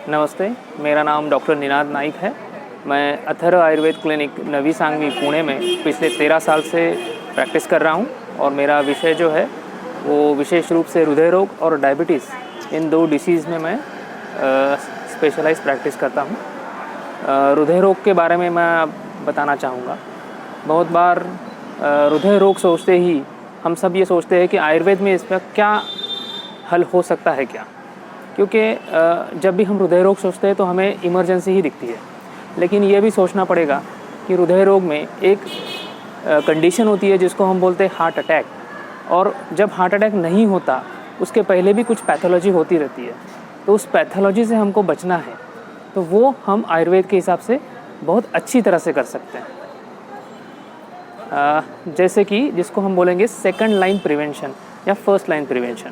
नमस्ते, मेरा नाम डॉक्टर निनाद नाइक है। मैं अथर्व आयुर्वेद क्लिनिक नवी सांगवी पुणे में पिछले 13 साल से प्रैक्टिस कर रहा हूँ और मेरा विषय जो है वो विशेष रूप से हृदय रोग और डायबिटीज़, इन दो डिसीज़ में मैं स्पेशलाइज प्रैक्टिस करता हूँ। हृदय रोग के बारे में मैं बताना चाहूँगा। बहुत बार हृदय रोग सोचते ही हम सब ये सोचते हैं कि आयुर्वेद में इसका क्या हल हो सकता है क्या, क्योंकि जब भी हम हृदय रोग सोचते हैं तो हमें इमरजेंसी ही दिखती है। लेकिन ये भी सोचना पड़ेगा कि हृदय रोग में एक कंडीशन होती है जिसको हम बोलते हैं हार्ट अटैक, और जब हार्ट अटैक नहीं होता उसके पहले भी कुछ पैथोलॉजी होती रहती है। तो उस पैथोलॉजी से हमको बचना है तो वो हम आयुर्वेद के हिसाब से बहुत अच्छी तरह से कर सकते हैं। जैसे कि जिसको हम बोलेंगे सेकंड लाइन प्रिवेंशन या फर्स्ट लाइन प्रिवेंशन।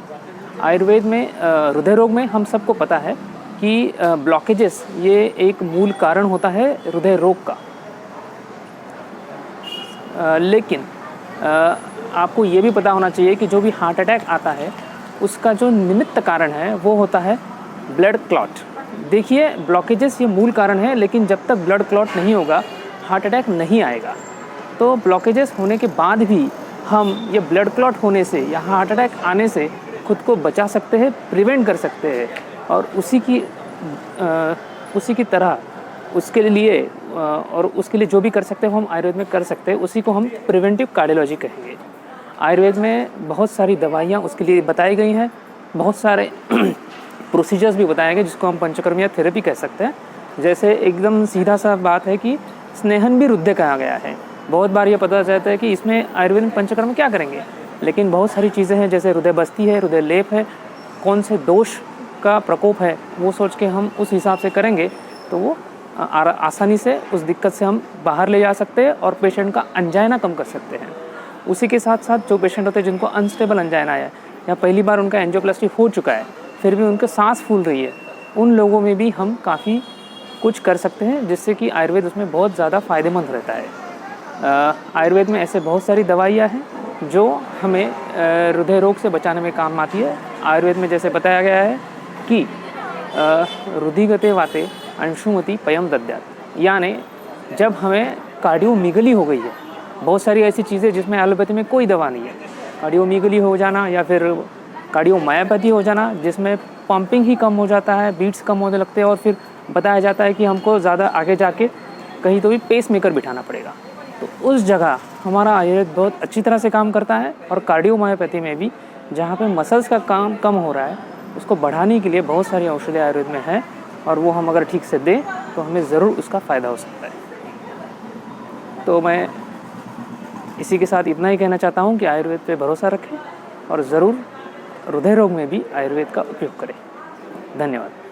आयुर्वेद में हृदय रोग में हम सबको पता है कि ब्लॉकेजेस ये एक मूल कारण होता है हृदय रोग का। लेकिन आपको ये भी पता होना चाहिए कि जो भी हार्ट अटैक आता है उसका जो निमित्त कारण है वो होता है ब्लड क्लॉट। देखिए, ब्लॉकेजेस ये मूल कारण है, लेकिन जब तक ब्लड क्लॉट नहीं होगा हार्ट अटैक नहीं आएगा। तो ब्लॉकेजेस होने के बाद भी हम ये ब्लड क्लॉट होने से या हार्ट अटैक आने से खुद को बचा सकते हैं, प्रिवेंट कर सकते हैं। और उसी की तरह उसके लिए जो भी कर सकते हैं वो हम आयुर्वेद में कर सकते हैं। उसी को हम प्रिवेंटिव कार्डियोलॉजी कहेंगे। आयुर्वेद में बहुत सारी दवाइयाँ उसके लिए बताई गई हैं, बहुत सारे प्रोसीजर्स भी बताए गए जिसको हम पंचकर्म या थेरेपी कह सकते हैं। जैसे एकदम सीधा सा बात है कि स्नेहन भी हृदय कहा गया है। बहुत बार ये पता चलता है कि इसमें आयुर्वेद में पंचकर्म क्या करेंगे, लेकिन बहुत सारी चीज़ें हैं जैसे हृदय बस्ती है, हृदय लेप है, कौन से दोष का प्रकोप है वो सोच के हम उस हिसाब से करेंगे तो वो आसानी से उस दिक्कत से हम बाहर ले जा सकते हैं और पेशेंट का अंजाइना कम कर सकते हैं। उसी के साथ साथ जो पेशेंट होते हैं जिनको अनस्टेबल अंजाइना है या पहली बार उनका एंजियोप्लास्टी हो चुका है फिर भी उनके सांस फूल रही है, उन लोगों में भी हम काफ़ी कुछ कर सकते हैं जिससे कि आयुर्वेद उसमें बहुत ज़्यादा फ़ायदेमंद रहता है। आयुर्वेद में ऐसे बहुत सारी दवाइयाँ हैं जो हमें हृदय रोग से बचाने में काम आती है। आयुर्वेद में जैसे बताया गया है कि रुधिगते वाते अंशुमति पयम दद्यात्, यानी जब हमें कार्डियोमीगली हो गई है, बहुत सारी ऐसी चीज़ें जिसमें एलोपैथी में कोई दवा नहीं है, कार्डियोमीगली हो जाना या फिर कार्डियोमायोपैथी हो जाना जिसमें पंपिंग ही कम हो जाता है, बीट्स कम होने लगते हैं और फिर बताया जाता है कि हमको ज़्यादा आगे जाके कहीं तो भी पेस मेकर बिठाना पड़ेगा। तो उस जगह हमारा आयुर्वेद बहुत अच्छी तरह से काम करता है। और कार्डियोमायोपैथी में भी जहाँ पे मसल्स का काम कम हो रहा है उसको बढ़ाने के लिए बहुत सारी औषधि आयुर्वेद में है, और वो हम अगर ठीक से दें तो हमें ज़रूर उसका फ़ायदा हो सकता है। तो मैं इसी के साथ इतना ही कहना चाहता हूँ कि आयुर्वेद पे भरोसा रखें और ज़रूर हृदय रोग में भी आयुर्वेद का उपयोग करें। धन्यवाद।